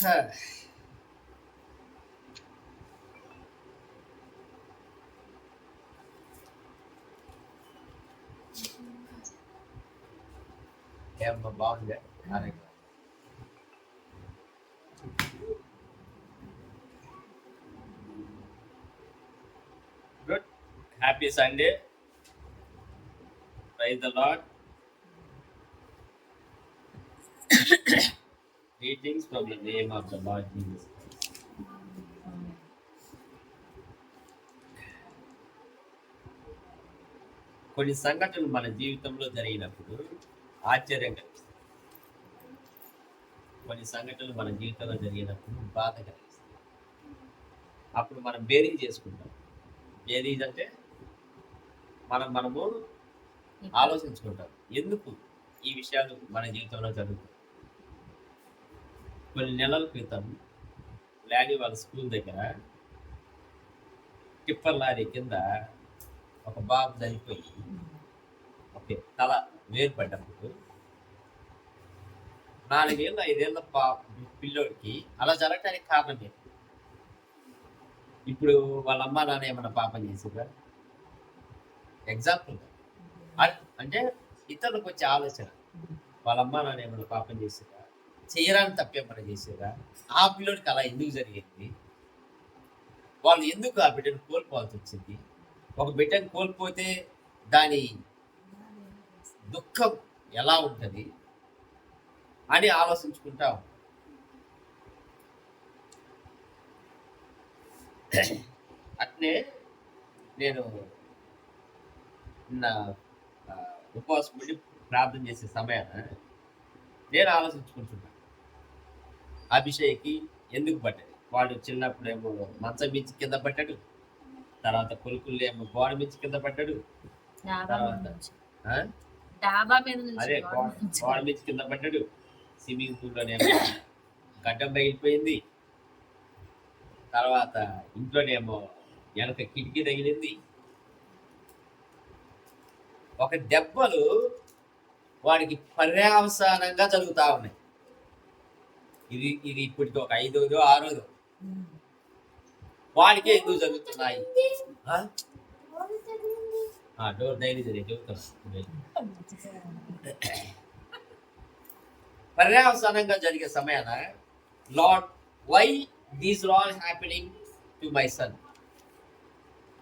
ఏమన్నా బాగుంది. Good. Happy Sunday. Praise the lord. Greetings from the name of the Lord Jesus Christ. కొన్ని సంఘటనలు మన జీవితంలో జరిగినప్పుడు ఆశ్చర్యం కలిగిస్తాయి. కొన్ని సంఘటనలు మన జీవితంలో జరిగినప్పుడు బాధ కలిగిస్తాయి. అప్పుడు మనం బేరీజ్ చేసుకుంటాం. బేరీజ్ అంటే మనము ఆలోచించుకుంటాం, ఎందుకు ఈ విషయాలు మన జీవితంలో జరుగుతాయి. కొన్ని నెలల క్రితం లారీ వాళ్ళ స్కూల్ దగ్గర టిప్పర్ లారీ కింద ఒక బాబు చనిపోయి తల వేరుపడ్డప్పుడు 4 ఏళ్ళ 5 ఏళ్ళ పిల్లోడికి అలా జరగటానికి కారణం ఏంటి? ఇప్పుడు వాళ్ళ అమ్మ నాన్న ఏమన్నా పాపం చేసిరా? ఎగ్జాంపుల్ అంటే ఇతరులకు వచ్చే ఆలోచన, వాళ్ళ అమ్మ నాన్న ఏమన్నా పాపం చేసిరా, చేయరాని తప్పేమన్నా చేసిరా, ఆ పిల్లోడికి అలా ఎందుకు జరిగింది, వాళ్ళు ఎందుకు ఆ బిడ్డను కోల్పోవాల్సి వచ్చింది, ఒక బిడ్డను కోల్పోతే దాని దుఃఖం ఎలా ఉంటుంది అని ఆలోచించుకుంటాం. అట్నే నేను నా ఉపవాసం ఉండి ప్రార్థన చేసే సమయాన నేను ఆలోచించుకుంటున్నాను, అభిషేక్కి ఎందుకు పడ్డది? వాడు చిన్నప్పుడు ఏమో మంచం మించి కింద పడ్డాడు, తర్వాత కొలుకులు ఏమో గోడ మించి కింద పడ్డాడు, అదే గోడ మించి కింద పడ్డాడు, స్విమ్మింగ్ పూల్లోనేమో గడ్డం పగిలిపోయింది, తర్వాత ఇంట్లోనేమో వెనక కిటికీ తగిలింది. ఒక దెబ్బలు వాడికి పర్యావసానంగా జరుగుతూ ఉన్నాయి. ఇది ఇప్పటికి ఒక 5వ 6వ వాడికే ఎందుకు జరుగుతున్నాయి? డోర్ ధైర్యం చెబుతాం. పర్యావసానంగా జరిగే సమయాన lord, why these are all happening to my son?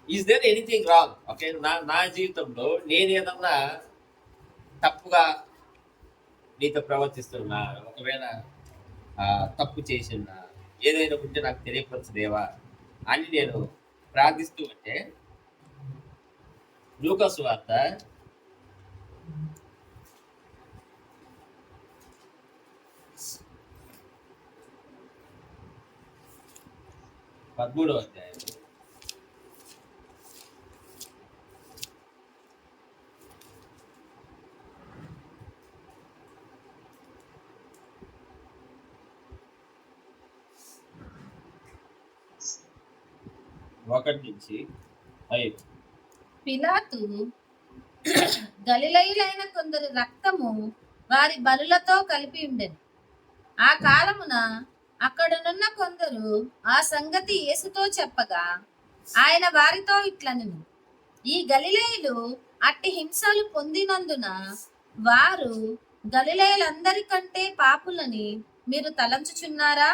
Is there anything wrong? Okay, నా జీవితంలో నేను ఏదన్నా తప్పుగా నీతో ప్రవర్తిస్తున్నా, ఒకవేళ తప్పు చేసినా, ఏదైనా ఉంటే నాకు తెలియపరచదేవా అని నేను ప్రార్థిస్తూ ఉంటే, లూకా సువార్త 13వ అధ్యాయం 1-5. పిలాతు గలిలయులైన కొందరు రక్తము వారి బలులతో కలిపి ఉండెను. ఆ కాలమున అక్కడనున్న కొందరు ఆ సంగతి యేసుతో చెప్పగా ఆయన వారితో ఇట్లనెను, ఈ గలిలయులు అట్టి హింసలు పొందినందున వారు గలిలయులందరికంటే పాపులని మీరు తలంచుచున్నారా?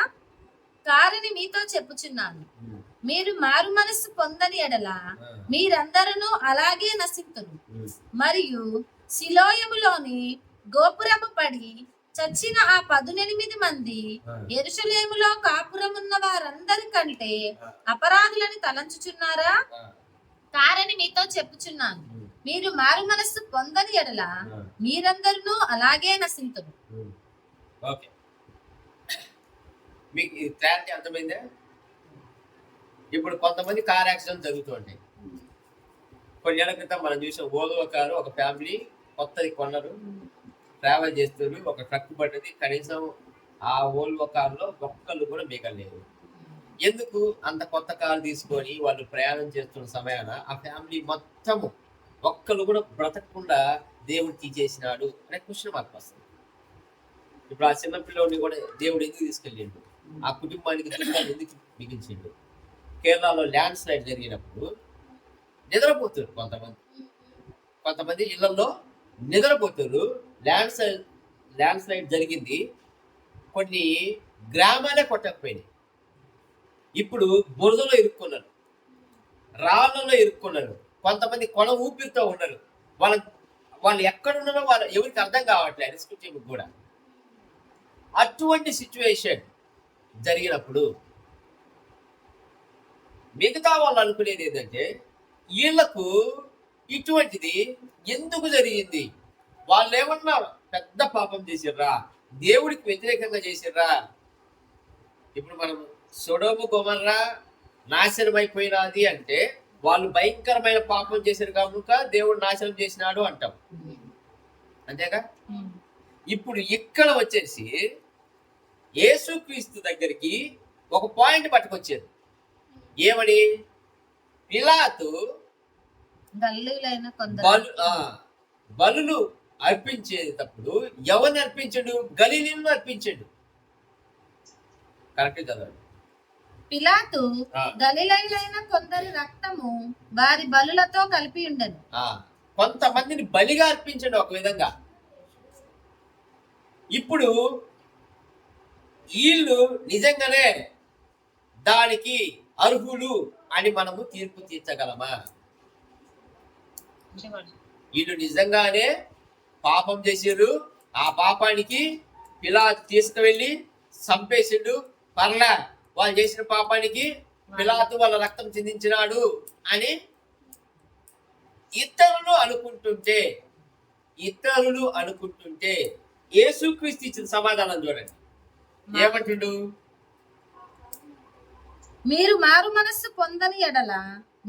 కారని మీతో చెప్పుచున్నాను, మీరు మారు మనస్సు పొందని ఎడల మీరందరూ అలాగే నశింతురు. మరియు సిలోయములోని గోపురము పడి చచ్చిన ఆ 18 మంది యెరూషలేములో కాపురమున్న వారందరికంటే అపరాధులని తలంచుచున్నారా? కారని మీతో చెప్పుచున్నాను, మీరు మారు మనస్సు పొందని ఎడల మీరందరూ అలాగే నశింతురు. ఓకే, మీకు క్లారిటీ అర్థమైందా? ఇప్పుడు కొంతమంది కార్ యాక్సిడెంట్ జరుగుతూ ఉంటాయి. కొన్ని ఏళ్ల క్రితం మనం చూసిన ఓల్వో కారు, ఒక ఫ్యామిలీ కొత్తది కొన్నారు, ట్రావెల్ చేస్తున్నారు, ఒక ట్రక్ పడ్డది, కనీసం ఆ ఓల్వో కారులో ఒక్కళ్ళు కూడా మిగలలేదు. ఎందుకు? అంత కొత్త కారు తీసుకొని వాళ్ళు ప్రయాణం చేస్తున్న సమయాన ఆ ఫ్యామిలీ మొత్తము ఒక్కళ్ళు కూడా బ్రతకకుండా దేవుడు తీసేసినాడు అనే క్వశ్చన్ మార్క్ వస్తుంది. ఇప్పుడు ఆ చిన్నపిల్లోడిని కూడా దేవుడు ఎందుకు తీసుకెళ్ళిండు? ఆ కుటుంబానికి దుఃఖాన్ని ఎందుకు మిగిల్చిండు? కేరళలో ల్యాండ్ స్లైడ్ జరిగినప్పుడు నిద్రపోతారు కొంతమంది ఇళ్లలో నిద్రపోతారు. ల్యాండ్ స్లైడ్ జరిగింది, కొన్ని గ్రామాలే కొట్టకపోయినాయి. ఇప్పుడు బురదలో ఇరుక్కున్నారు, రాళ్ళలో ఇరుక్కున్నారు, కొంతమంది కొన ఊపిరితో ఉన్నారు. వాళ్ళు ఎక్కడున్నారో వాళ్ళు ఎవరికి అర్థం కావట్లేదు, రెస్క్యూ టీంకి కూడా. అటువంటి సిచ్యువేషన్ జరిగినప్పుడు మిగతా వాళ్ళు అనుకునేది ఏంటంటే, వీళ్ళకు ఇటువంటిది ఎందుకు జరిగింది? వాళ్ళు ఏమన్నా పెద్ద పాపం చేసిర్రా, దేవుడికి వ్యతిరేకంగా చేసిర్రా? ఇప్పుడు మనం సొడొమ గొమొర్రా నాశనం అయిపోయినది అంటే వాళ్ళు భయంకరమైన పాపం చేశారు కనుక దేవుడు నాశనం చేసినాడు అంటాం, అంతేగా? ఇప్పుడు ఇక్కడ వచ్చేసి యేసుక్రీస్తు దగ్గరికి ఒక పాయింట్ పట్టుకొచ్చారు. ఏమని? పిలాతు బలులు అర్పించేటప్పుడు ఎవరిని అర్పించాడు? గలీలీలను అర్పించాడు. కరెక్ట్ కదా? పిలాతు గలిలయులైన కొందరి రక్తము వారి బలులతో కలిపి ఉండను. కొంతమందిని బలిగా అర్పించండి ఒక విధంగా. ఇప్పుడు వీళ్ళు నిజంగానే దానికి అర్హులు అని మనము తీర్పు తీర్చగలమా? వీళ్ళు నిజంగానే పాపం చేసారు, ఆ పాపానికి పిలాతు తీసుకువెళ్ళి చంపేసిండు, పర్లా వాళ్ళు చేసిన పాపానికి పిలాతు వాళ్ళ రక్తం చిందించినాడు అని ఇతరులు అనుకుంటుంటే యేసుక్రీస్తు ఇచ్చిన సమాధానం చూడండి. ఏమంటుండు? మీరు మారు మనస్సు పొందని ఎడల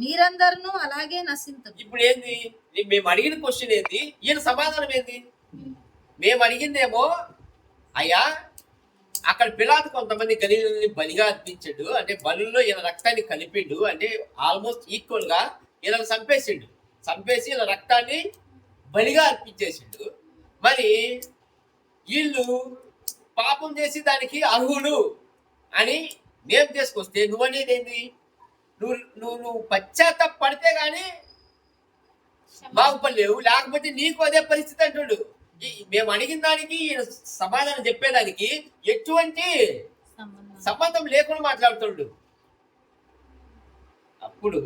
మీరందరూ అలాగే నశింతురు. ఇప్పుడు ఏంది? మేము అడిగిన క్వశ్చన్ ఏంది? ఈయన సమాధానం ఏంది? మేము అడిగిందేమో, అయ్యా అక్కడ పిలాతు కొంతమంది గలీలీని బలిగా అర్పించాడు అంటే బలుల్లో ఈయన రక్తాన్ని కలిపిండు అంటే ఆల్మోస్ట్ ఈక్వల్ గా ఈయన చంపేసి ఈయన రక్తాన్ని బలిగా అర్పించేసిండు. మరి వీళ్ళు పాపం చేసి దానికి అర్హులు అని మేము తీసుకొస్తే నువ్వనేది ఏంది? నువ్వు పశ్చాత్తాప పడితే గానీ బాగుపడలేవు, లేకపోతే నీకు అదే పరిస్థితి అంటుడు. మేము అడిగిన దానికి సమాధానం చెప్పేదానికి ఎటువంటి సంబంధం లేకుండా మాట్లాడుతుండు. అప్పుడు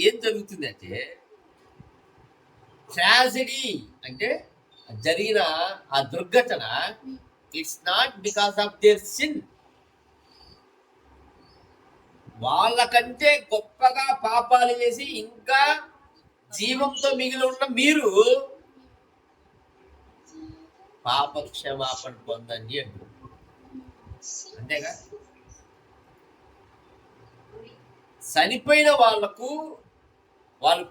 ఏం జరుగుతుందంటే, ట్రాజడీ అంటే జరిగిన ఆ దుర్ఘటన it's not because of their sin. వాళ్ళకంటే గొప్పగా పాపాలు చేసి ఇంకా జీవంతో మిగిలి ఉన్న మీరు పాప క్షమాపణ పొందండి అంటారు, అంతేగా? చనిపోయిన వాళ్ళు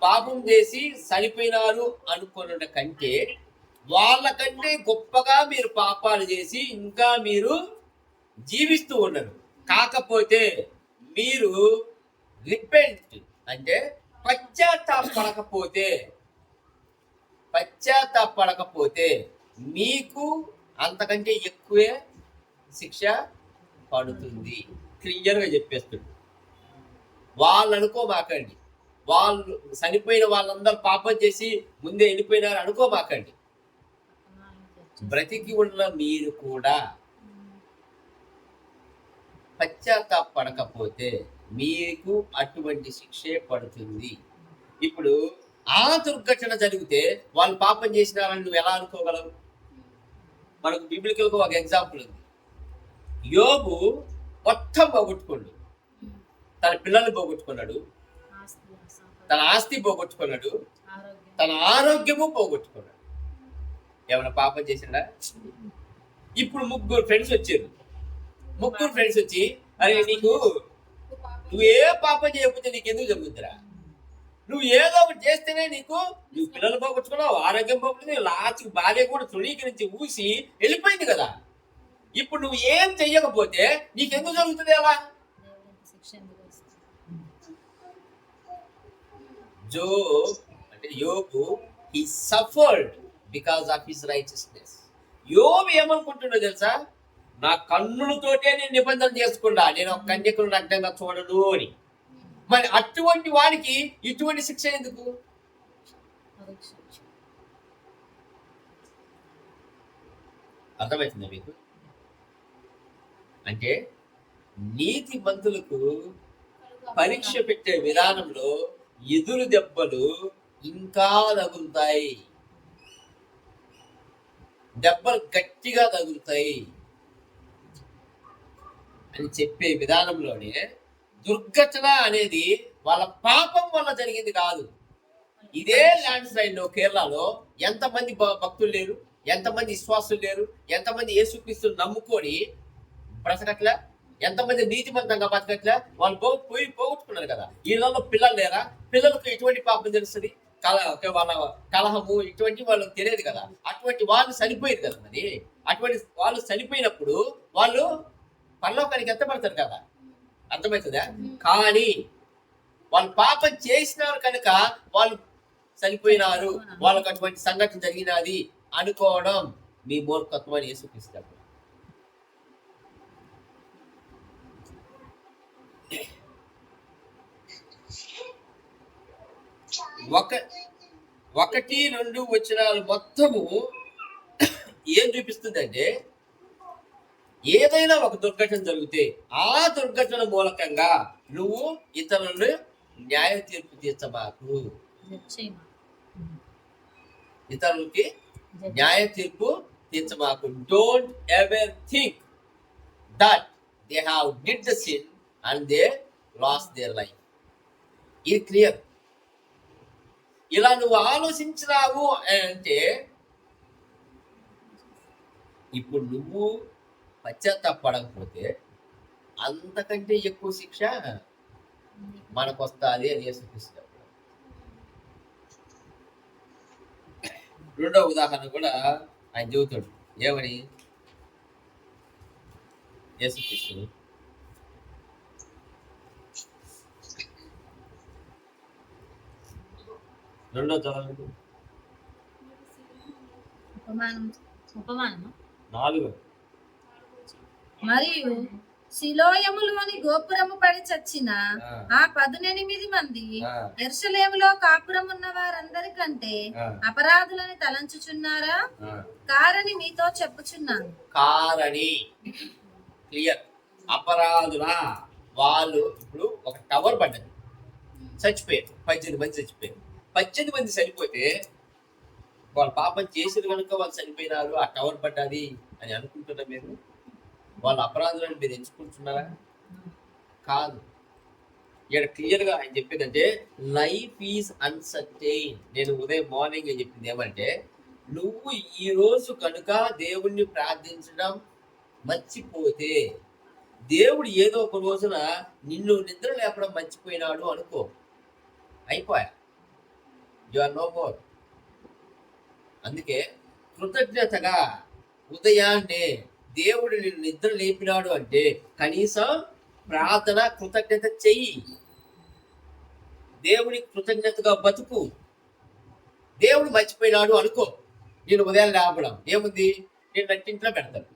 పాపం చేసి చనిపోయినారు అనుకున్న కంటే వాళ్ళకంటే గొప్పగా మీరు పాపాలు చేసి ఇంకా మీరు జీవిస్తూ ఉన్నారు. కాకపోతే మీరు రిపెంట్ అంటే పశ్చాత్తాపడకపోతే మీకు అంతకంటే ఎక్కువే శిక్ష పడుతుంది. క్లియర్గా చెప్పేస్తుంది. వాళ్ళు అనుకోమాకండి, వాళ్ళు చనిపోయిన వాళ్ళందరూ పాపం చేసి ముందే వెళ్ళిపోయినారు అనుకోమాకండి. బ్రతికి ఉన్న మీరు కూడా పశ్చాత్తాపడకపోతే మీకు అటువంటి శిక్షే పడుతుంది. ఇప్పుడు ఆ దుర్ఘటన జరిగితే వాళ్ళు పాపం చేసినారని నువ్వు ఎలా అనుకోగలవు? మనకు బిబ్లికల్గా ఒక ఎగ్జాంపుల్ ఉంది. యోబు మొత్తం పోగొట్టుకున్నాడు, తన పిల్లల్ని పోగొట్టుకున్నాడు, తన ఆస్తి పోగొట్టుకున్నాడు, తన ఆరోగ్యము పోగొట్టుకున్నాడు. ఏమైనా పాపం చేసిండా? ఇప్పుడు ముగ్గురు ఫ్రెండ్స్ వచ్చి అరే నువ్వు ఏ పాపం చేయకపోతే నీకు ఎందుకు జరుగుతురా? నువ్వు ఏదో ఒకటి చేస్తేనే నువ్వు పిల్లలు పోగొట్టుకున్నావు, ఆరోగ్యం పోగొట్టుకున్నావు, లాస్ట్ భార్య కూడా తృణీకరించి ఊసి వెళ్ళిపోయింది కదా. ఇప్పుడు నువ్వు ఏం చెయ్యకపోతే నీకెందుకు జరుగుతుంది? ఎలా యోబు he suffered because of his righteousness. యోబు ఏమనుకుంటున్నాడో తెలుసా? నా కన్నులతోటే నేను నిబంధన చేసుకున్నా, నేను ఒక కన్యకను నగ్నంగా చూడను అని. మరి అటువంటి వాడికి ఇటువంటి శిక్ష ఎందుకు? అర్థమవుతుందా మీకు? అంటే నీతి మంతులకు పరీక్ష పెట్టే విధానంలో ఎదురు దెబ్బలు ఇంకా తగులుతాయి, దెబ్బలు గట్టిగా తగులుతాయి అని చెప్పే విధానంలోనే దుర్ఘటన అనేది వాళ్ళ పాపం వల్ల జరిగింది కాదు. ఇదే ల్యాండ్ స్లైడ్ లో కేరళలో ఎంతమంది భక్తులు లేరు, ఎంతమంది విశ్వాసులు లేరు, ఎంతమంది యేసుక్రీస్తుని నమ్ముకొని బ్రతకట్లే, ఎంతమంది నీతిమంతంగా బతకట్లే, వాళ్ళు పోగొట్టుకున్నారు కదా. వీళ్ళలో పిల్లలు లేరా? పిల్లలకు ఎటువంటి పాపం తెలుస్తుంది? వాళ్ళ కలహము ఇటువంటి వాళ్ళకి తెలియదు కదా. అటువంటి వాళ్ళు చనిపోయారు కదా. మరి అటువంటి వాళ్ళు చనిపోయినప్పుడు వాళ్ళు పరలోకానికి ఎత్తపడతారు కదా. అర్థమవుతుందా? కానీ వాళ్ళు పాపం చేసినారు కనుక వాళ్ళు చనిపోయినారు, వాళ్ళకు అటువంటి సంఘటన జరిగినది అనుకోవడం మీ మూర్ఖత్వం అని యేసుక్రీస్తు. ఒకటి రెండు వచనాలు మొత్తము ఏం చూపిస్తుందంటే, ఏదైనా ఒక దుర్ఘటన జరిగితే ఆ దుర్ఘటన మూలకంగా నువ్వు ఇతరులను న్యాయ తీర్పు తీర్చబాకు, ఇతరులకి న్యాయ తీర్పు తీర్చబాకు. Don't ever think that they have did the sin and they lost their life. ఇది క్లియర్. ఇలా నువ్వు ఆలోచించినావు అంటే ఇప్పుడు నువ్వు పశ్చాత్తాపడకపోతే అంతకంటే ఎక్కువ శిక్ష మనకు వస్తుంది అని యేసుక్రీస్తు. రెండో ఉదాహరణ కూడా ఆయన చెబుతాడు. ఏమని? యేసుక్రీస్తు రెండో చదవండి. నాలుగు. మరియు శిలోయములోని గోపురము పడి చచ్చిన ఆ 18 మంది యెరూషలేములో కాపురం ఉన్న వారందరికంటే అపరాధులని తలంచుచున్నారా? కారని మీతో చెప్పుచున్నాను. కారని క్లియర్. అపరాధులా వాళ్ళు. ఇప్పుడు ఒక టవర్ పడ్డది, చచ్చిపోయారు 18 మంది చచ్చిపోయారు. 18 మంది చనిపోతే వాళ్ళు పాపం చేసిన కనుక వాళ్ళు చనిపోయినారు, ఆ టవర్ పడ్డది అని అనుకుంటున్నా మీరు? వాళ్ళ అపరాధులను మీరు ఎంచుకుంటున్నారా? కాదు. ఇక్కడ క్లియర్గా ఆయన చెప్పేదంటే లైఫ్ ఈజ్ అన్సర్టైన్. నేను ఉదయం మార్నింగ్ చెప్పింది ఏమంటే, నువ్వు ఈ రోజు కనుక దేవుణ్ణి ప్రార్థించడం మర్చిపోతే దేవుడు ఏదో ఒక రోజున నిన్ను నిద్ర లేపడం మర్చిపోయినాడు అనుకో, అయిపోయా, యు ఆర్ నో మోర్. అందుకే కృతజ్ఞతగా ఉదయాన్నే దేవుడు నిన్ను నిద్ర లేపినాడు అంటే కనీసం ప్రార్థన కృతజ్ఞత చెయ్యి. దేవుని కృతజ్ఞతగా బతుకు. దేవుడు మర్చిపోయినాడు అనుకో, నేను ఉదయం లేపడం ఏముంది, నేను నట్టింట్లో పెడతాను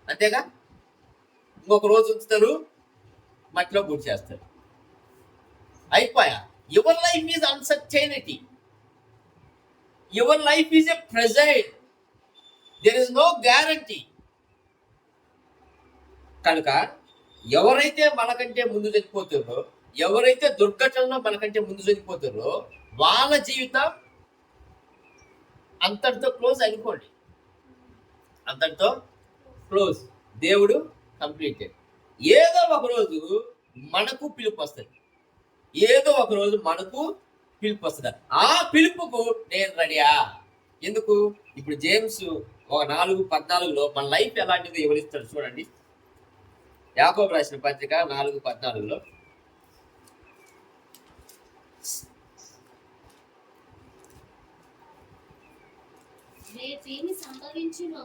అంతేగా. ఇంకొక రోజు ఉంచుతారు, మట్టిలో పూర్తి చేస్తారు, అయిపోయా. Your life is uncertainty. Your life is a present. There is no guarantee. కనుక ఎవరైతే మనకంటే ముందు చనిపోతారో, ఎవరైతే దుర్ఘటనలో మనకంటే ముందు చనిపోతారో వాళ్ళ జీవితం అంతటితో క్లోజ్ అయిపోండి. అంతటితో క్లోజ్. దేవుడు కంప్లీటెడ్. ఏదో ఒక రోజు మనకు పిలుపు వస్తుంది, ఏదో ఒక రోజు మనకు పిలుపు వస్తుంది. ఆ పిలుపుకు నేను రెడీయా? ఎందుకు? ఇప్పుడు జేమ్స్ 4:14 మన లైఫ్ ఎలాంటిదో వివరిస్తాడు చూడండి. యాకోబు రాసిన పత్రిక 4:14 రేపేమి సంభవించునో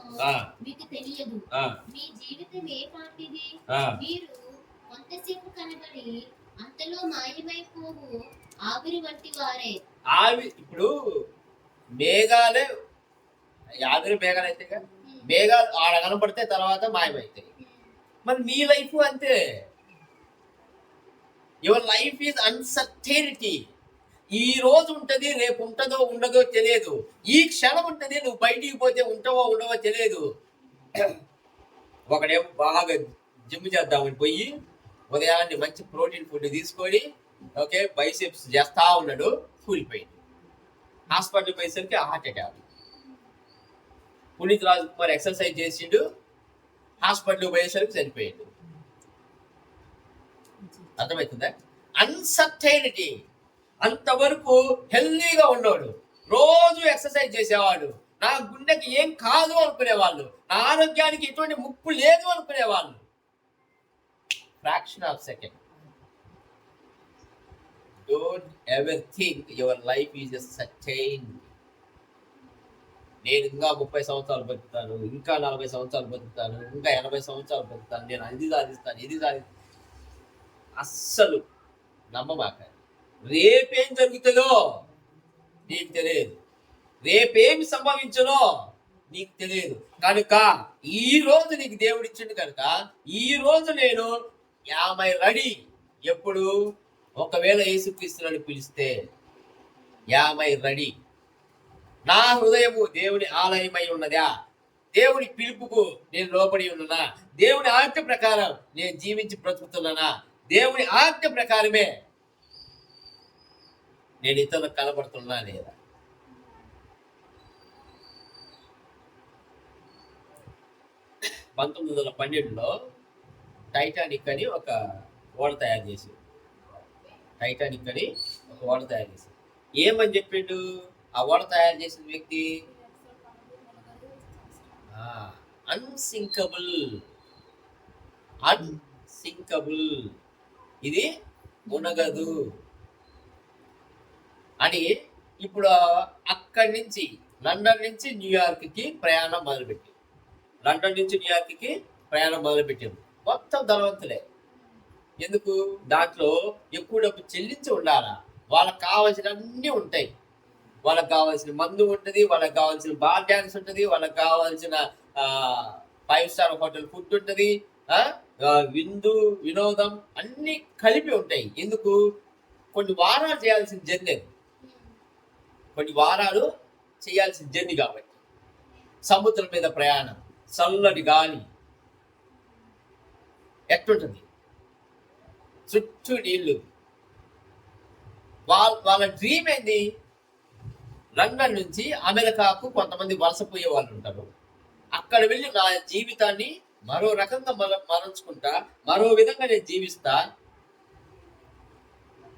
మీకు తెలియదు. మీ జీవితం ఏ పాటిది? మీరు కొంతసేపు కనబడి అంతలో మాయమైపోవు ఆవిరి వంటి వారే. ఇప్పుడు మేఘాలే ఆవిరి మేఘాలు అయితే మేఘాలు ఆడ కనపడితే తర్వాత మాయమవుతాయి. మరి నీ లైఫ్ అంతే. Your life is uncertainty. ఈ రోజు ఉంటది, రేపు ఉంటుందో ఉండదో తెలియదు. ఈ క్షణం ఉంటది, నువ్వు బయటికి పోతే ఉంటావో ఉండవో తెలియదు. ఒకడేమో బాగా జిమ్ చేద్దామని పోయి ఉదయాన్నే మంచి ప్రోటీన్ ఫుడ్ తీసుకొని ఓకే బైసెప్స్ చేస్తా ఉన్నాడు, కూలిపోయింది. హాస్పిటల్ పోయేసరికి heart attack. Puneeth Raj Kumar exercise చేసిండు, హాస్పిటల్ పోయేసరికి చనిపోయాడు. అర్థమవుతుందా? అన్సర్టైనిటీ. అంతవరకు హెల్దీగా ఉన్నాడు, రోజు ఎక్సర్సైజ్ చేసేవాడు, నా గుండెకి ఏం కాదు అనుకునేవాళ్ళు, నా ఆరోగ్యానికి ఎటువంటి ముప్పు లేదు అనుకునేవాళ్ళు. Fraction of second. Don't ever think your life is certain. నేను ఇంకా 30 సంవత్సరాలు బతుకుతాను, ఇంకా 40 సంవత్సరాలు బతుకుతాను, ఇంకా 80 సంవత్సరాలు బతుకుతాను, నేను అది సాధిస్తాను ఇది సాధిస్తాను. అస్సలు నమ్మమాక. రేపేం జరుగుతుందో నీకు తెలియదు, రేపేమి సంభవించనో నీకు తెలియదు. కనుక ఈ రోజు నీకు దేవుడు ఇచ్చిండు కనుక ఈ రోజు నేను రెడీ. ఎప్పుడు? ఒకవేళ యేసుక్రీస్తుని పిలిస్తే రెడీ. నా హృదయము దేవుని ఆలయమై ఉన్నదా? దేవుని పిలుపుకు నేను లోబడి ఉన్ననా? దేవుని ఆజ్ఞ ప్రకారం నేను జీవించి బ్రతుకుతున్నానా? దేవుని ఆజ్ఞ ప్రకారమే నేను ఇతరులకు కనబడుతున్నా లేదా? పంతొమ్మిది 1912లో టైటానిక్ అని ఒక ఓడ తయారు చేశారు. టైటానిక్ అని ఒక ఓడ తయారు చేశారు. ఏమని చెప్పిండు ఆ ఓడ తయారు చేసిన వ్యక్తి? అన్సింకబుల్. అన్సింకబుల్, ఇది మునగదు అని. ఇప్పుడు అక్కడి నుంచి లండన్ నుంచి న్యూయార్క్కి ప్రయాణం మొదలుపెట్టి, లండన్ నుంచి న్యూయార్క్కి ప్రయాణం మొదలుపెట్టారు. మొత్తం ధనవంతులే. ఎందుకు? దాంట్లో ఎక్కువ డబ్బు చెల్లించి ఉండాలా. వాళ్ళకి కావాల్సిన అన్నీ ఉంటాయి. వాళ్ళకి కావాల్సిన మందు ఉంటుంది, వాళ్ళకి కావాల్సిన బార్ డ్యాన్స్ ఉంటుంది, వాళ్ళకి కావాల్సిన 5 స్టార్ హోటల్ ఫుడ్ ఉంటుంది, విందు వినోదం అన్నీ కలిపి ఉంటాయి. ఎందుకు? కొన్ని వారాలు చేయాల్సిన జర్నీ, కొన్ని వారాలు చేయాల్సిన జర్నీ కాబట్టి. సముద్రం మీద ప్రయాణం, చల్లటి గాలి, ఎట్లుంటుంది? చుట్టూ నీళ్లు. వాళ్ళ డ్రీమ్ ఏంది? లండన్ నుంచి అమెరికాకు కొంతమంది వలసపోయే వాళ్ళు ఉంటారు. అక్కడ వెళ్ళి నా జీవితాన్ని మరో రకంగా మరల్చుకుంటా, మరో విధంగా నేను జీవిస్తా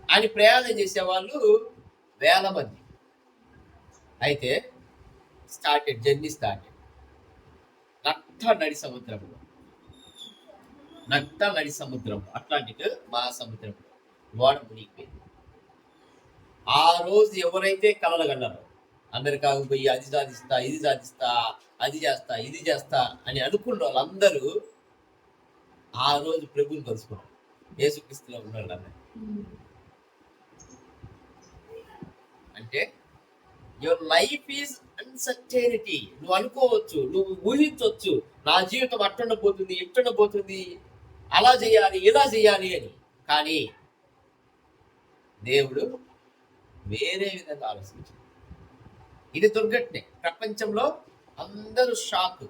అని ప్రయాణం చేసేవాళ్ళు వేల మంది. అయితే జర్నీ స్టార్టెడ్. నడి సముద్రంలో, నడి సముద్రంలో, అట్లాంటిక్ మహాసముద్రంలో ఓడ మునిగిపోయింది. ఆ రోజు ఎవరైతే కలలుగన్నారో అమెరికాకు పోయి అది సాధిస్తా, ఇది సాధిస్తా, అది చేస్తా, ఇది చేస్తా అని అనుకున్న వాళ్ళందరూ ఆ రోజు ప్రభువుని కలుసుకున్నారు. యేసుక్రీస్తులో ఉన్నాడు అంటే యువర్ లైఫ్ ఈజ్ అన్సర్టెనిటీ. నువ్వు అనుకోవచ్చు, నువ్వు ఊహించవచ్చు, నా జీవితం అట్టుండబోతుంది, ఇట్టుండబోతుంది, అలా చేయాలి, ఇలా చేయాలి అని. కానీ దేవుడు వేరే విధంగా ఆలోచించాడు. ఇది దుర్ఘటనే. ప్రపంచంలో అందరూ షాక్.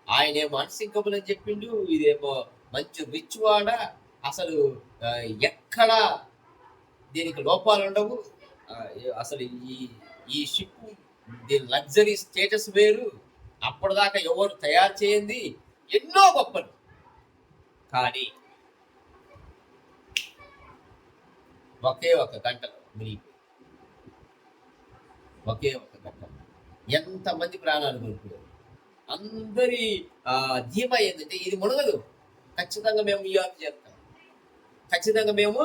ఆయనేమో అన్సింకబుల్ అని చెప్పిండు, ఇదేమో మంచి రిచ్ వాడ, అసలు ఎక్కడా దీనికి లోపాలు ఉండవు, అసలు ఈ షిప్ దీని లగ్జరీ స్టేటస్ వేరు, అప్పటిదాకా ఎవరు తయారు చేయండి, ఎన్నో గొప్పలు. కానీ ఒకే ఒక గంటలో మునిగిపోయి, ఒకే ఒక గంట ఎంతమంది ప్రాణాలు కోల్పోయారు. అందరి ధీమా ఏంటంటే ఇది మునగదు, ఖచ్చితంగా మేము న్యూయార్క్ చేస్తాం, ఖచ్చితంగా మేము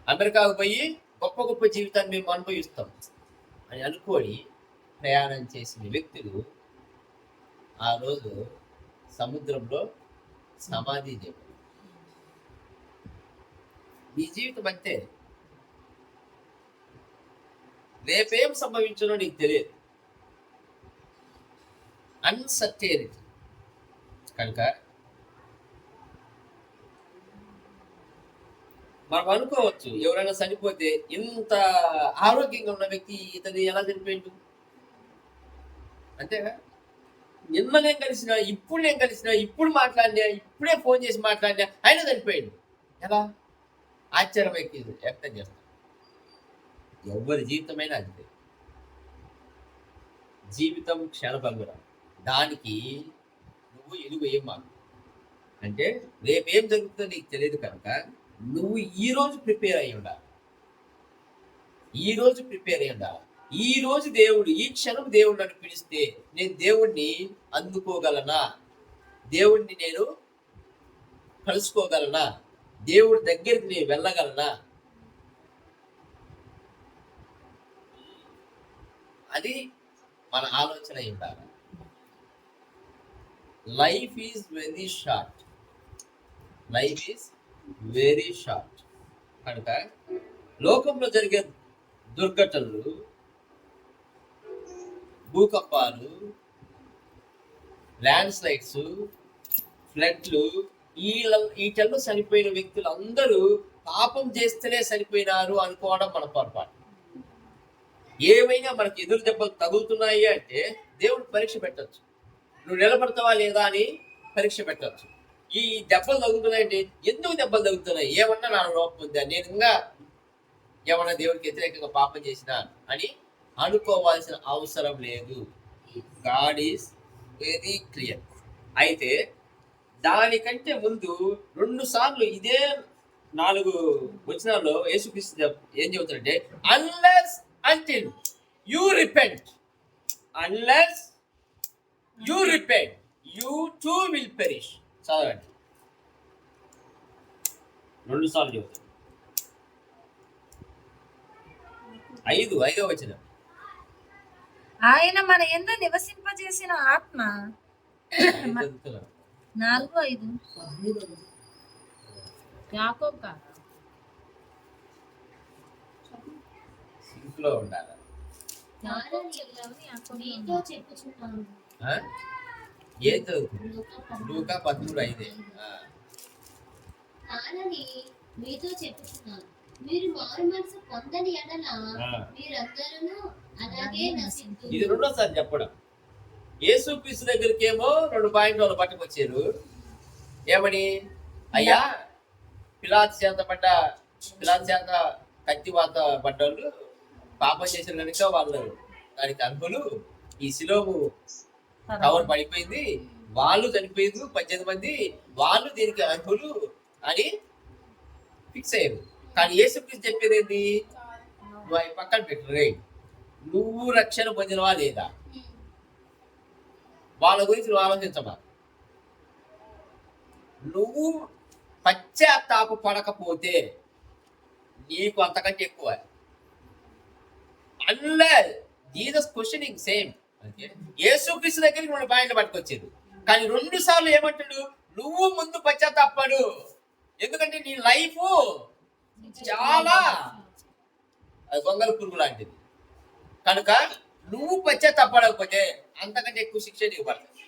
అమెరికాకు పోయి గొప్ప గొప్ప జీవితాన్ని మేము అనుభవిస్తాం అని అనుకొని ప్రయాణం చేసిన వ్యక్తులు ఆ రోజు సముద్రంలో సమాధి చెప్పారు. నీ జీవితం అంతే. రేపేం సంభవించనో నీకు తెలియదు. అన్సర్టెనిటీ. కనుక మనం అనుకోవచ్చు, ఎవరైనా చనిపోతే ఇంత ఆరోగ్యంగా ఉన్న వ్యక్తి ఇతను ఎలా చనిపోయిండు అంతేగా. నిన్న నేను కలిసిన, ఇప్పుడు మాట్లాడినా, ఇప్పుడే ఫోన్ చేసి మాట్లాడినా, ఆయన చనిపోయాడు. ఎలా? ఆశ్చర్యం వ్యక్తం చేస్తాం. ఎవరి జీవితమైనా అంతే. జీవితం క్షణభంగురం. దానికి నువ్వు ఎలుగు ఏం మాకు అంటే రేపేం జరుగుతుందో నీకు తెలియదు కనుక నువ్వు ఈరోజు ప్రిపేర్ అయి ఉండాలి. ఈ రోజు దేవుడు, ఈ క్షణం దేవుడు నన్ను పిలిస్తే నేను దేవుణ్ణి అందుకోగలనా? దేవుణ్ణి నేను కలుసుకోగలనా? దేవుడి దగ్గరికి నేను వెళ్ళగలనా? అది మన ఆలోచన అయి ఉండాలి. Life is very short. కనుక లోకంలో జరిగే దుర్ఘటనలు, భూకంపాలు, ల్యాండ్ స్లైడ్స్, ఫ్లడ్లు, వీటిల్లో చనిపోయిన వ్యక్తులు అందరూ పాపం చేస్తేనే చనిపోయినారు అనుకోవడం మన పొరపాటు. ఏమైనా మనకి ఎదురు దెబ్బలు తగులుతున్నాయి అంటే దేవుడు పరీక్ష పెట్టచ్చు. నువ్వు నిలబడతావా లేదా అని పరీక్ష పెట్టచ్చు. ఈ దెబ్బలు తగులుతున్నాయంటే ఎందుకు దెబ్బలు తగులుతున్నాయి? ఏమన్నా నా లోపం ఉందా? నేను ఇంకా ఏమన్నా దేవుడికి వ్యతిరేకంగా పాపం చేసినా అని అనుకోవాల్సిన అవసరం లేదు. God is very clear. అయితే దానికంటే ముందు 2 సార్లు ఇదే 4 వచనాల్లో యేసుక్రీస్తు ఏం చెబుతాడంటే, unless until you repent, you too will perish. చదవండి. 2 సార్లు చెబుతాడు. 5వ వచనం. ఆయన మన యందు నివసింపజేసిన ఆత్మ. 4:5 యాకోబు కాదా? సింక్లో ఉండాలి. మీతో చెప్పుచున్నాను. ఏం చదువుతుంది? లూకా 13:5. కానని మీతో చెప్పుచున్నాను, మీరు మారు మనసు పొందని ఎడల మీరందరూ అలాగే నశింతురు. ఇది 2వసారి చెప్పడం. యేసుక్రీస్తు దగ్గరికి ఏమో 2 పాయింట్లు వాళ్ళు పట్టుకొచ్చారు. ఏమని? అయ్యా, పిలాతు చేత కత్తివాత పడ్డోళ్ళు పాపం చేసిన కనుక వాళ్ళు దానికి అర్హులు. ఈ శిలోము టవర్ పడిపోయింది, వాళ్ళు చనిపోయింది 18 మంది, వాళ్ళు దీనికి అర్హులు అని ఫిక్స్ అయ్యారు. కానీ యేసుక్రీస్తు చెప్పేది ఏంటి? నువ్వు అవి పక్కన పెట్టు. నువ్వు రక్షణ పొందినవా లేదా? వాళ్ళ గురించి నువ్వు ఆలోచించమా. నువ్వు పశ్చాత్తాప పడకపోతే నీకు అంతకంటే ఎక్కువ. Unless Jesus questioning same. యేసుక్రీస్తు దగ్గరికి 2 పాయింట్లు పట్టుకొచ్చారు. కానీ 2 సార్లు ఏమంటాడు? నువ్వు ముందు పశ్చాత్తాపడు. ఎందుకంటే నీ లైఫ్ చాలా గొంగల పురుగు లాంటిది. కనుక నువ్వు పశ్చాత్తాపడకపోతే అంతకంటే ఎక్కువ శిక్ష నీకు పడుతుంది.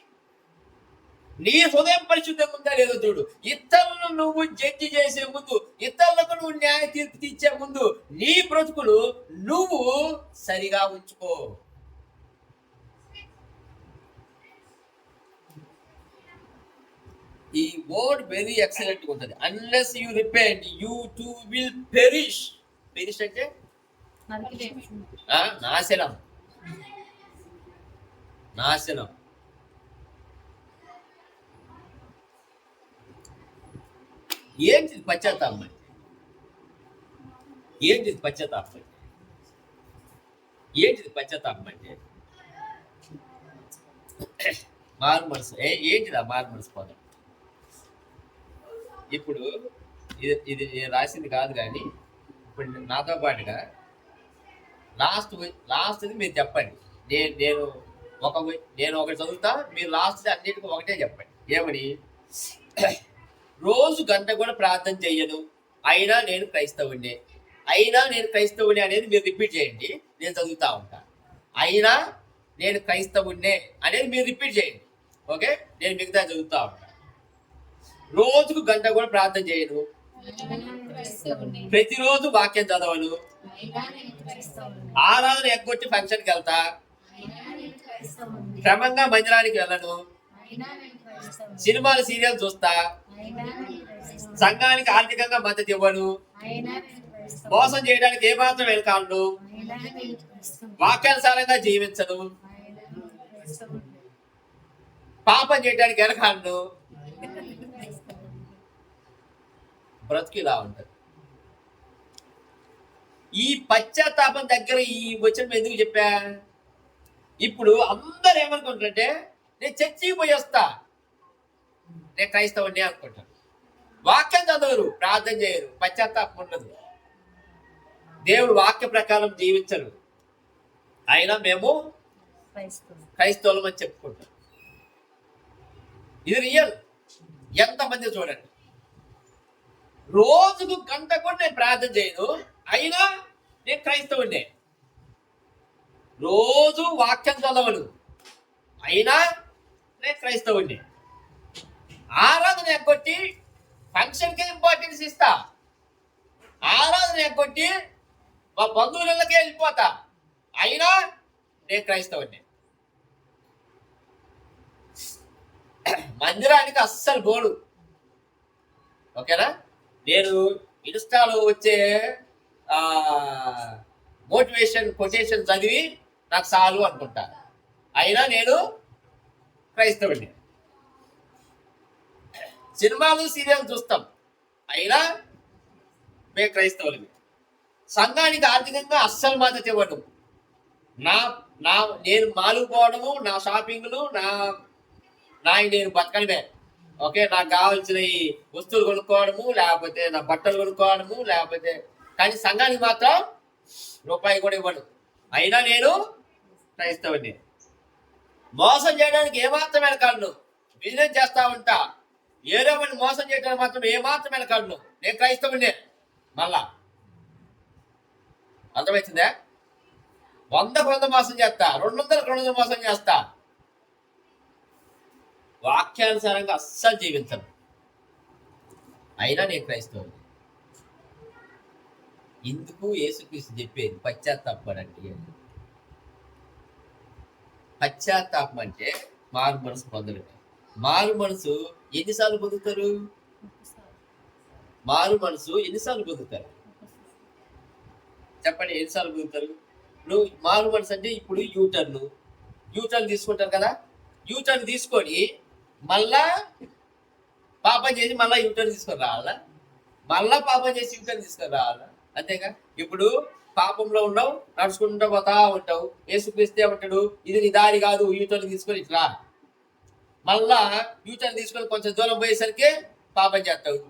నీ హృదయం పరిశుద్ధంగా ఉందా లేదో చూడు. ఇతరులను నువ్వు జడ్జి చేసే ముందు, ఇతరులకు నువ్వు న్యాయ తీర్పు తీర్చే ముందు నీ బ్రతుకులు నువ్వు సరిగా ఉంచుకో. ఈ వర్డ్ వెరీ ఎక్సలెంట్ గా ఉంటుంది. Unless you repent you too will perish. Perish అంటే నాశనం. ఏంటిది పశ్చాత్తాపం అంటే? మారు మనసు. ఏంటిదా మారు మనసు పదం? ఇప్పుడు ఇది నేను రాసింది కాదు, కానీ ఇప్పుడు నాతో పాటుగా లాస్ట్ది మీరు చెప్పండి. నేను ఒకటి చదువుతా, మీరు లాస్ట్ అన్నిటికీ ఒకటే చెప్పండి. ఏమని? రోజు గంట కూడా ప్రార్థన చెయ్యను, అయినా నేను క్రైస్తవుడిని అనేది మీరు రిపీట్ చేయండి. నేను చదువుతా ఉంటా. అయినా నేను క్రైస్తవుడినే అనేది మీరు రిపీట్ చేయండి. ఓకే, నేను మిగతా చదువుతా ఉంటాను. రోజుకు గంట కూడా ప్రార్థన చేయను, ప్రతిరోజు వాక్యం చదవను, ఆరాధన ఎగ్గొట్టి ఫంక్షన్కి వెళ్తా, క్రమంగా మందిరానికి వెళ్ళను, సినిమాలు సీరియల్ చూస్తా, సంఘానికి ఆర్థికంగా మద్దతు ఇవ్వను, మోసం చేయడానికి ఏమాత్రం వెనకాలను, వాక్యానుసారంగా జీవించను, పాపం చేయడానికి వెనకాలను. బ్రతుకు ఇలా ఉంటుంది. ఈ పశ్చాత్తాపం దగ్గర ఈ వచనం ఎందుకు చెప్పా? ఇప్పుడు అందరు ఏమనుకుంటారంటే నేను చర్చికి పోయి వస్తా, నేను క్రైస్తవుని అనుకుంటాను. వాక్యం చదవరు, ప్రార్థన చేయరు, పశ్చాత్తాపం ఉండదు, దేవుడు వాక్య ప్రకారం జీవించరు, అయినా మేము క్రైస్తవులం అని చెప్పుకుంటాం. ఇది రియల్. ఎంతమంది చూడండి, రోజుకు గంట కూడా నేను ప్రార్థన చేయను, అయినా నేను క్రైస్తవుడినే. రోజు వాక్యం చదవను, అయినా నేను క్రైస్తవుడినే. ఆరాధన ఎగ్గొట్టి ఫంక్షన్కి ఇంపార్టెన్స్ ఇస్తా, ఆరాధన ఎగ్గొట్టి మా బంధువులకే వెళ్ళిపోతా, అయినా నేను క్రైస్తవుడినే. మందిరానికి అస్సలు పోడు. ఓకేనా? నేను ఇన్స్టాలో వచ్చే మోటివేషన్ కొటేషన్ చదివి నాకు చాలు అనుకుంటా, అయినా నేను క్రైస్తవుడిని. సినిమాలు సీరియల్ చూస్తాం, అయినా మేము క్రైస్తవులమే. సంఘానికి ఆర్థికంగా అస్సలు మద్దతు ఇవ్వను. నేను మాలుకోవడము, నా షాపింగ్లు, నేను బతకడమే. ఓకే, నాకు కావాల్సిన ఈ వస్తువులు కొనుక్కోవడము, లేకపోతే నా బట్టలు కొనుక్కోవడము, లేకపోతే కానీ సంఘానికి మాత్రం రూపాయి కూడా ఇవ్వను, అయినా నేను క్రైస్తవుడిని. మోసం చేయడానికి ఏమాత్రం వెనకాలను, బిజినెస్ చేస్తా ఉంటా, ఏదో మంది మోసం చేయడానికి మాత్రం ఏమాత్రం వెనకాలను, నేను క్రైస్తవుడినే. మళ్ళా అర్థమవుతుందా? 100 మోసం చేస్తా, 200 మోసం చేస్తా, వాక్యానుసారంగా అస్సలు జీవించను, అయినా నేను క్రైస్తవుడు. ఇందుకు యేసుక్రీస్తు చెప్పేది పశ్చాత్తాపడండి. పశ్చాత్తాపం అంటే మారు మనసు పొందడమే. మారు మనసు ఎన్నిసార్లు పొందుతారు? మారు మనసు ఎన్నిసార్లు పొందుతారు చెప్పండి? ఎన్నిసార్లు పొందుతారు? నువ్వు మారు మనసు అంటే ఇప్పుడు యూటర్న్ తీసుకుంటారు కదా, యూటర్న్ తీసుకొని మళ్ళా పాపం చేసి మళ్ళీ యూటర్న్ తీసుకొని రావాలా, మళ్ళా పాపం చేసి యూటర్న్ తీసుకొని రావాలా, అంతేగా? ఇప్పుడు పాపంలో ఉన్నావు, నడుచుకుంటూ పోతా ఉంటావు, యేసుక్రీస్తే ఉంటాడు ఇది నీ దారి కాదు, యూటర్న్ తీసుకొని ఇట్లా, మళ్ళా యూటర్న్ తీసుకొని కొంచెం దూరం పోయేసరికి పాపం చేస్తావు,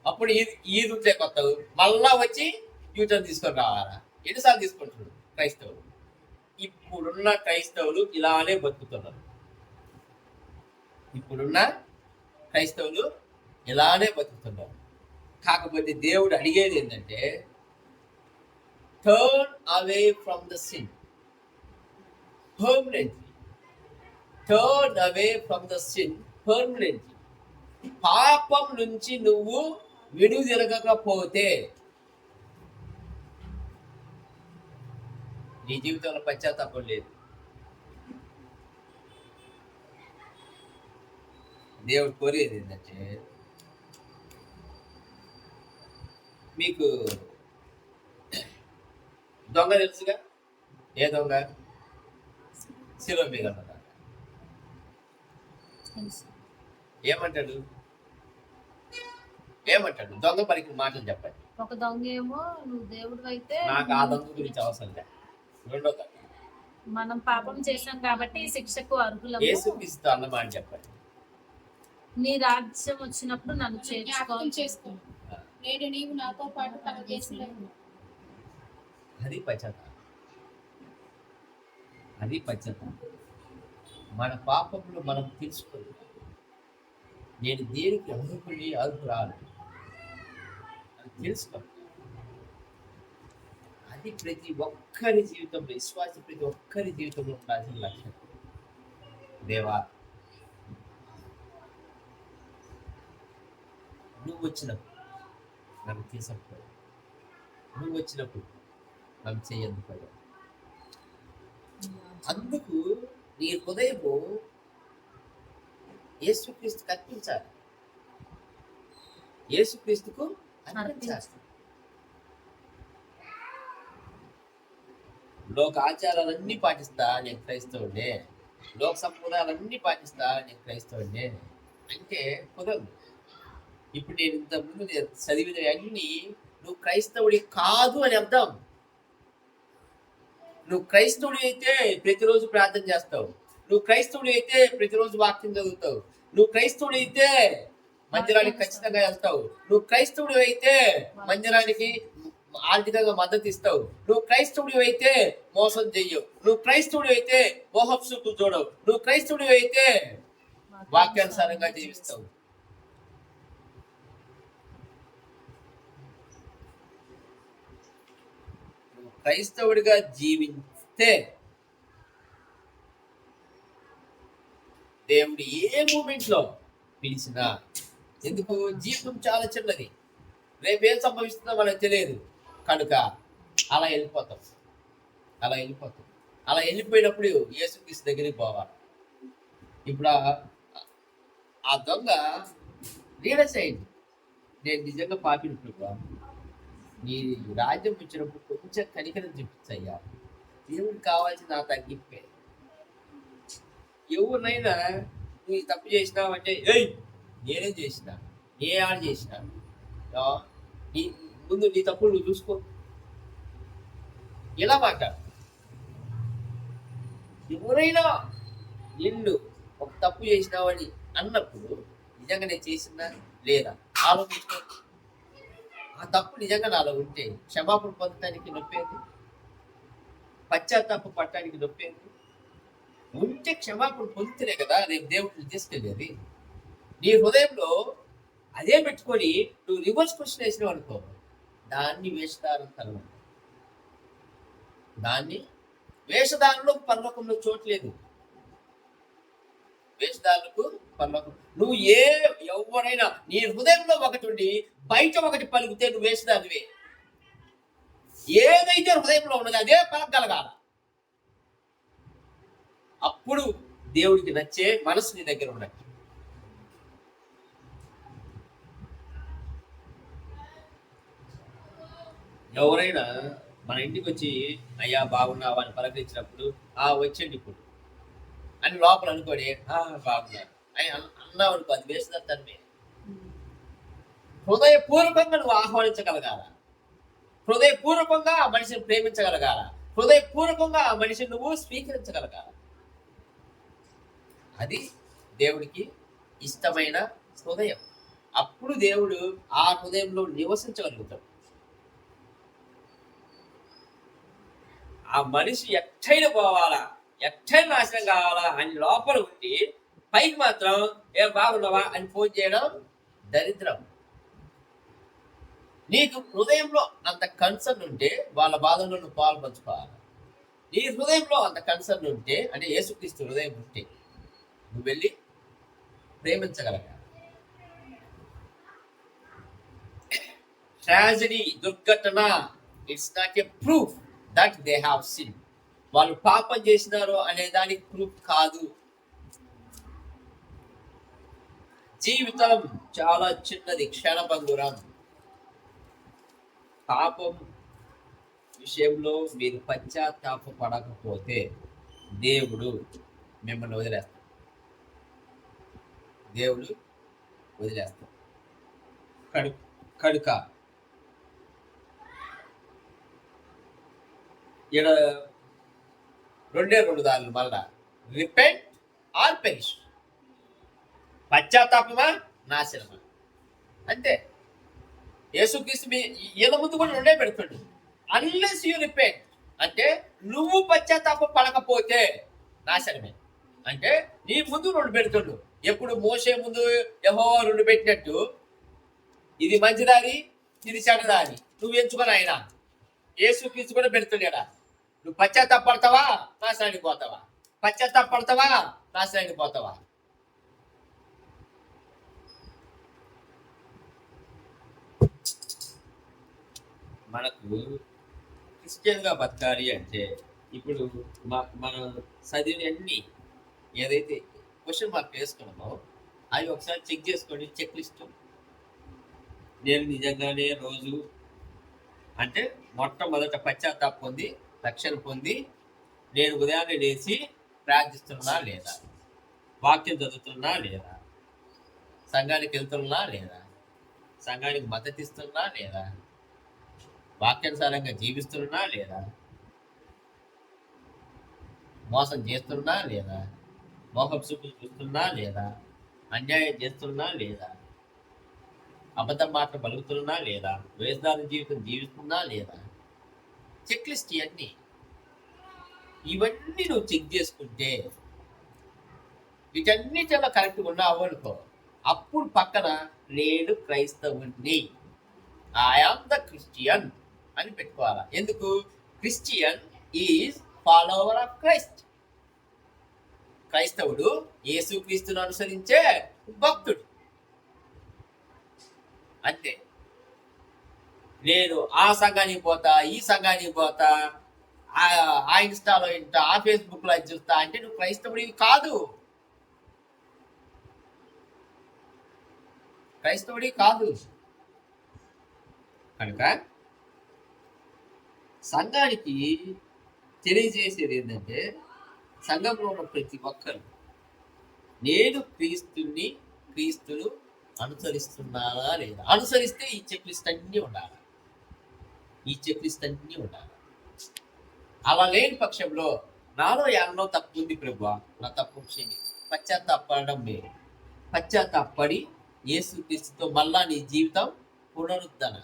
అప్పుడు ఈ రూట్లోకి వస్తావు, మళ్ళా వచ్చి యూటర్న్ తీసుకొని రావాలా. ఎన్నిసార్లు తీసుకుంటున్నాడు క్రైస్తవులు? ఇప్పుడున్న క్రైస్తవులు ఇలానే బతుకుతున్నారు. ఇప్పుడున్న క్రైస్తవులు ఇలానే బతుకుతున్నారు. కాకపోతే దేవుడు అడిగేది ఏంటంటే turn away from the sin permanently. Turn away from the sin permanently. పాపం నుంచి నువ్వు విడుదలకపోతే నీ జీవితంలో పశ్చాత్తాపం లేదు. దేవుడు కోరేది ఏంటంటే మీకు దొంగ తెలుసుగా, ఏ దొంగ? శిలువ మీద ఉన్నదా? ఏమంటాడు దొంగ పరికి మాటలు చెప్పండి. ఒక దొంగ ఏమో నువ్వు దేవుడు అయితే నాకు ఆ దొంగ గురించి అవసరం లేదు. రెండో దొంగ మనం పాపం చేసాం కాబట్టి శిక్షకు అర్హులము, యేసుక్రీస్తు అన్నమాట చెప్పండి. నీ రాజ్యం వచ్చినప్పుడు నన్ను చేసుకో, నేడు నీవు నాతో పాటు పరదేశంలో. అది పశ్చాత్తాపం. మన పాపంలో మనం తెలుసుకోవాలి, నేను దేనికి అర్హురాలు అని తెలుసుకోవాలి. అది అది ప్రతి ఒక్కరి జీవితంలో, విశ్వాసి ప్రతి ఒక్కరి జీవితంలో ఉండాల్సిన లక్షణం. దేవా, నువ్వు వచ్చినప్పుడు నన్ను తీసుకుపోయావు, నువ్వు వచ్చినప్పుడు నన్ను చేయకపోయావు. అందుకు నీ హృదయము యేసుక్రీస్తుకు అర్పించాలి, యేసుక్రీస్తుకు అర్పించాలి. లోక ఆచారాలన్నీ పాటిస్తా నేను క్రైస్తవుడే, లోక సంప్రదాయాలన్నీ పాటిస్తా నేను క్రైస్తవుడే అంటే కుదరదు. ఇప్పుడు నేను ఇంతకుముందు చదివిన అన్ని నువ్వు క్రైస్తవుడి కాదు అని అర్థం. నువ్వు క్రైస్తవుడి అయితే ప్రతిరోజు ప్రార్థన చేస్తావు, నువ్వు క్రైస్తవుడి అయితే ప్రతిరోజు వాక్యం చదువుతావు, నువ్వు క్రైస్తవుడి అయితే మందిరానికి ఖచ్చితంగా వెళ్తావు, నువ్వు క్రైస్తవుడు అయితే మందిరానికి ఆర్థికంగా మద్దతు ఇస్తావు, నువ్వు క్రైస్తవుడు అయితే మోసం చెయ్యవు, నువ్వు క్రైస్తవుడు అయితే మోహపు చూపు చూడవు, నువ్వు క్రైస్తవుడు అయితే వాక్యానుసారంగా జీవిస్తావు. నువ్వు క్రైస్తవుడిగా జీవిస్తే దేవుడు ఏ మూమెంట్ లో పిలిచినా, ఎందుకు జీవితం చాలా చిన్నది, రేపేం సంభవిస్తుందో మనకు తెలియదు కనుక అలా వెళ్ళిపోతాం. అలా వెళ్ళిపోయినప్పుడు యేసుక్రీస్తు దగ్గరికి పోవాలి. ఇప్పుడు ఆ దొంగ రియలైజ్ అయింది, నేను నిజంగా పాపిని ప్రభు, నీ రాజ్యం వచ్చినప్పుడు కొంచెం కనికరం చూపించయ్యా, దేవుడికి కావాల్సిన నా తగ్గిప్పే. ఎవరినైనా నువ్వు తప్పు చేసినావంటే ఏయ్ నేనేం చేసినా, నే ఆడ చేసినా, నీ ముందు నీ తప్పులు నువ్వు చూసుకో, ఇలా మాట్లాడు. ఎవరైనా నిన్ను ఒక తప్పు చేసినావని అన్నప్పుడు నిజంగా నేను చేసిందా లేదా ఆలోచించుకో. ఆ తప్పు నిజంగా నాలో ఉంటే క్షమాపణ పొందటానికి నొప్పేది, పశ్చాత్తాప పడటానికి నొప్పేది. ఉంటే క్షమాపణ పొందితేనే కదా రేపు దేవుడిని తీసుకెళ్ళేది. నీ హృదయంలో అదే పెట్టుకొని నువ్వు రివర్స్ క్వశ్చన్ వేసినావు అనుకో, దాన్ని వేషధారం, దాన్ని వేషధారంలో పరలోకంలో చోట్లేదు. వేషధారులకు పరలోకం. నువ్వు ఎవరైనా నీ హృదయంలో ఒకటి ఉండి బయట ఒకటి పలికితే నువ్వు వేషధారివే. ఏదైతే హృదయంలో ఉన్నది అదే పలకగలగాల. అప్పుడు దేవుడికి నచ్చే మనసు నీ దగ్గర ఉన్నట్టు. ఎవరైనా మన ఇంటికి వచ్చి అయ్యా బాగున్నావా అని పలకరించినప్పుడు వచ్చేయండి ఇప్పుడు అని లోపల అనుకోని బాగున్నారు అని అన్నావు అనుకో, అది వేసినట్టే. హృదయపూర్వకంగా నువ్వు ఆహ్వానించగలగాల, హృదయపూర్వకంగా ఆ మనిషిని ప్రేమించగలగాల, హృదయపూర్వకంగా ఆ మనిషిని నువ్వు స్వీకరించగలగాల. అది దేవుడికి ఇష్టమైన హృదయం. అప్పుడు దేవుడు ఆ హృదయంలో నివసించగలుగుతాడు. ఆ మనిషి ఎట్టైనా పోవాలా, ఎట్టైనా నాశనం కావాలా అని లోపల ఉండి పైకి మాత్రం ఏం బాగున్నావా అని ఫోన్ చేయడం దరిద్రం. నీకు హృదయంలో అంత కన్సర్న్ ఉంటే వాళ్ళ బాధల్లో నువ్వు పాలు పంచుకోవాలి. నీ హృదయంలో అంత కన్సర్న్ ఉంటే, అంటే యేసుక్రీస్తు హృదయం ఉంటే నువ్వు వెళ్ళి ప్రేమించగలగాలి. ట్రాజడీ, దుర్ఘటన, it's not a proof that they have sin. వాళ్ళు పాపం చేసినారు అనే దానికి ప్రూఫ్ కాదు. జీవితం చాలా చిన్నది, క్షణభంగురం. పాపం విషయంలో మీరు పశ్చాత్తాప పడకపోతే దేవుడు మిమ్మల్ని వదిలేస్తాడు. కనుక ఇక్కడ రెండు దారులు మళ్ళా, రిపెంట్ ఆర్ పెరిష్. పశ్చాత్తాపమా నాశనమా అంతే. యేసుక్రీస్తు ఈయన ముందు కూడా రెండే పెడుతుండు. అన్లెస్ యూ రిపెంట్ అంటే నువ్వు పశ్చాత్తాపం పడకపోతే నాశనమే. అంటే నీ ముందు రెండు పెడుతుండు. ఎప్పుడు మోసే ముందు యెహోవా రెండు పెట్టినట్టు, ఇది మంచి దారి, ఇది చెడ్డ దారి, నువ్వు ఎంచుకొని ఆయన యేసుక్రీస్తు కూడా పెడుతున్నాడా, నువ్వు పశ్చాత్తాపడతావా నాశనానికి పోతావా, పశ్చాత్తాపడతావా నాశనానికి పోతావా. మనకు క్రిస్టియన్గా బతకాలి అంటే ఇప్పుడు మనం చదివిన అన్ని ఏదైతే క్వశ్చన్ మార్క్ వేసుకున్నామో అవి ఒకసారి చెక్ చేసుకోండి. చెక్ లిస్ట్ నేను నిజంగానే రోజు అంటే మొట్టమొదట పశ్చాత్తాపం పొంది రక్షణ పొంది నేను ఉదయాన్నే లేచి ప్రార్థిస్తున్నా లేదా, వాక్యం చదువుతున్నా లేదా, సంఘానికి వెళ్తున్నా లేదా, సంఘానికి మద్దతు ఇస్తున్నా లేదా, వాక్యానుసారంగా జీవిస్తున్నా లేదా, మోసం చేస్తున్నా లేదా, మోహపు చూపులు చూస్తున్నా లేదా, అన్యాయం చేస్తున్నా లేదా, అబద్ధం మాట పలుకుతున్నా లేదా, వేషధారణ జీవితం జీవిస్తున్నా లేదా. చెక్ లిస్ట్ ఇవన్నీ నువ్వు చెక్ చేసుకుంటే వీటన్నిటిలో కరెక్ట్గా ఉన్నావు అనుకో, అప్పుడు పక్కన నేను క్రైస్తవుని, ఐఆమ్ ద క్రిస్టియన్ అని పెట్టుకోవాలా. ఎందుకు? Christian is follower of Christ. క్రైస్తవుడు యేసుక్రీస్తును అనుసరించే భక్తుడు. అంతే. నేను ఆ సంఘానికి పోతా, ఈ సంఘానికి పోతా, ఆ ఇన్స్టాలో ఇంటా, ఆ ఫేస్బుక్లో అది చూస్తా అంటే నువ్వు క్రైస్తవుడివి కాదు. క్రైస్తవుడివి కాదు. కనుక సంఘానికి తెలియజేసేది ఏంటంటే, సంఘంలో ఉన్న ప్రతి ఒక్కరు నేను క్రీస్తును అనుసరిస్తున్నారా లేదా. అనుసరిస్తే ఈ చెక్ లిస్ట్ అన్నీ ఉండాలి. అలా లేని పక్షంలో నాలో ఎన్నో తప్పు ఉంది ప్రభువా, నా తప్పు క్షమి, పశ్చాత్తాపడడం లేదు. పశ్చాత్తాపడి యేసుక్రీస్తుతో మళ్ళా నీ జీవితం పునరుద్ధరణ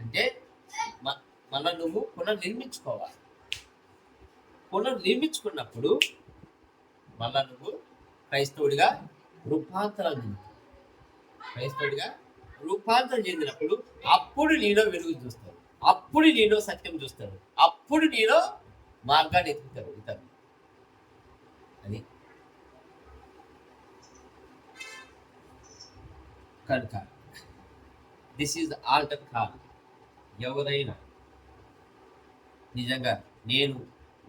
అంటే మళ్ళా నువ్వు పునర్నిర్మించుకోవాలి. పునర్నిర్మించుకున్నప్పుడు మళ్ళా నువ్వు క్రైస్తవుడిగా రూపాంతరం చెందినప్పుడు అప్పుడు నీలో వెలుగు చూస్తారు, అప్పుడు నీలో సత్యం చూస్తారు, అప్పుడు నీలో మార్గాన్ని ఎత్తుకుతారు ఇతరులు. అది కనుక దిస్ ఈజ్ ఆల్టర్ కాల్. ఎవరైనా నిజంగా నేను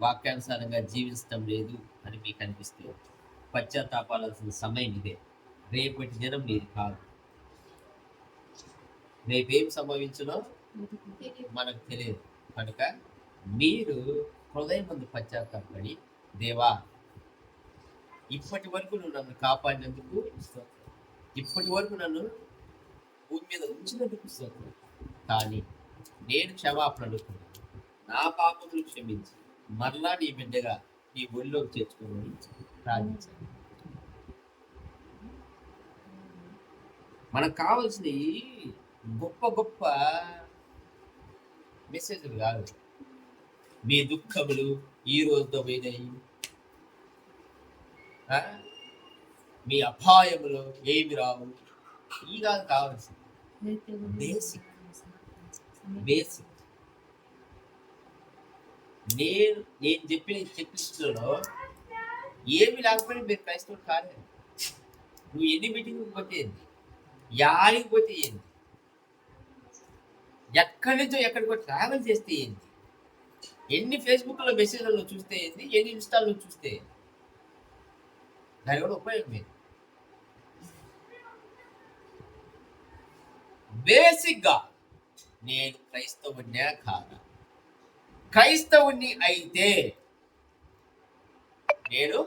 వాక్యానుసారంగా జీవించడం లేదు అని మీకు అనిపిస్తే పశ్చాత్తాపాల్సిన సమయం ఇదే. రేపటి దినం మీది కాదు. రేపేం సంభవించునో మనకు తెలియదు. కనుక మీరు హృదయం ముందు పశ్చాత్తాపడి, దేవా ఇప్పటి వరకు నువ్వు నన్ను కాపాడినందుకు స్తోత్రం, ఇప్పటి వరకు నన్ను భూమి మీద ఉంచినందుకు స్తోత్రం, కానీ నేను క్షమాపణ అడుగుతున్నాను, నా పాపములు క్షమించి మరలా నీ బిడ్డగా నీ ఒళ్ళోకి చేర్చుకోమని ప్రార్థించాను. మనకు కావాల్సినవి గొప్ప గొప్ప మెసేజ్లు కాదు. మీ దుఃఖములు ఈ రోజుతో పోయినాయి, మీ అపాయములు ఏమి రావు, ఈ కాదు కావాల్సింది. బేసిక్ నేను చెప్పిన చెక్ లిస్టులో ఏమి లేకపోయినా మీరు క్రైస్తవుడు కాలేదు. నువ్వు ఎన్ని మీటింగ్కి పోతే ఏంది, యాడికి పోతే ఏంది, ఎక్కడి నుంచో ఎక్కడికో ట్రావెల్ చేస్తే ఏంది, ఎన్ని ఫేస్బుక్లో మెసేజ్లలో చూస్తే ఏంది, ఎన్ని ఇన్స్టాల్లో చూస్తే ఏంది, దాని కూడా ఉపయోగం లేదు. బేసిక్గా నేను క్రైస్తవుడినే కాదా, క్రైస్తవుని అయితే నేను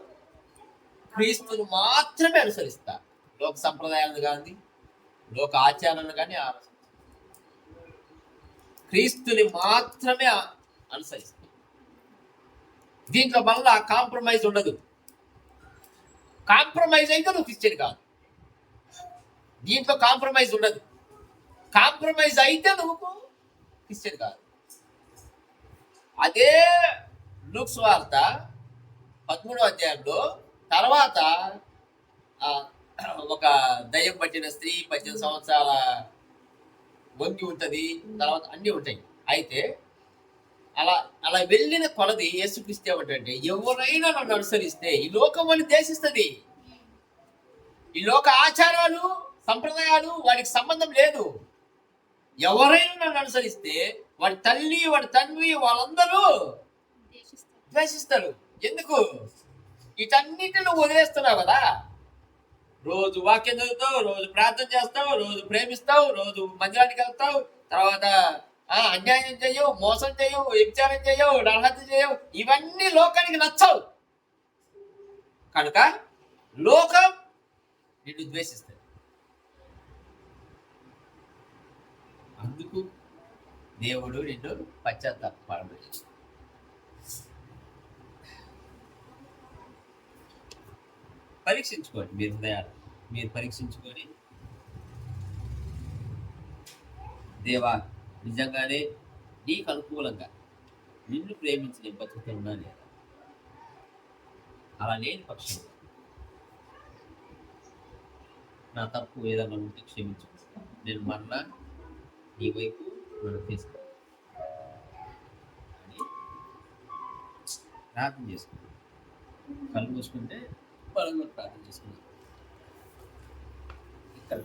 క్రీస్తుని మాత్రమే అనుసరిస్తా. లోక సంప్రదాయాలను కానీ లోక ఆచారాలను కానీ క్రీస్తుని మాత్రమే అనుసరిస్తా. దీంట్లో మళ్ళా కాంప్రమైజ్ ఉండదు. కాంప్రమైజ్ అయితే నువ్వు క్రిస్టియన్ కాదు. దీంట్లో కాంప్రమైజ్ ఉండదు. కాంప్రమైజ్ అయితే నువ్వు క్రిస్టియన్ కాదు. అదే లూక్ సువార్త 13వ అధ్యాయంలో తర్వాత ఒక దయ్యం పట్టిన స్త్రీ 18 సంవత్సరాల వంగి ఉంటుంది, తర్వాత అన్నీ ఉంటాయి. అయితే అలా అలా వెళ్ళిన కొలది యేసుక్రీస్తు ఏమంటే ఎవరైనా నన్ను అనుసరిస్తే ఈ లోకం అని దేశిస్తుంది. ఈ లోక ఆచారాలు సంప్రదాయాలు వాడికి సంబంధం లేదు. ఎవరైనా నన్ను అనుసరిస్తే వాడి తల్లి వాడి తండ్రి వాళ్ళందరూ ద్వేషిస్తారు. ఎందుకు? వీటన్నిటిని నువ్వు వదిలేస్తున్నావు కదా. రోజు వాక్యం చదువుతావు, రోజు ప్రార్థన చేస్తావు, రోజు ప్రేమిస్తావు, రోజు మందిరానికి వెళ్తావు, తర్వాత అన్యాయం చేయవు, మోసం చేయవు, వ్యభిచారం చేయవు, నరహత్య చేయవు. ఇవన్నీ లోకానికి నచ్చవు కనుక లోకం నిన్ను ద్వేషిస్తుంది. అందుకు దేవుడు నిన్ను పశ్చాత్తాపడమని. పరీక్షించుకోండి, మీరు హృదయాలు మీరు పరీక్షించుకొని, దేవా నిజంగానే నీకు అనుకూలంగా నిన్ను ప్రేమించి నేను బతుకుతున్నా లేదా? అలా లేని పక్షం నా తప్పు ఏదైనా ఉంటే క్షమించు, నేను మరలా నీ వైపు నన్ను తీసుకో అని ప్రార్థన చేసుకున్నాను. కళ్ళు మూసుకుంటే బలంగా ప్రార్థన చేసుకున్నాను. ఇక్కడ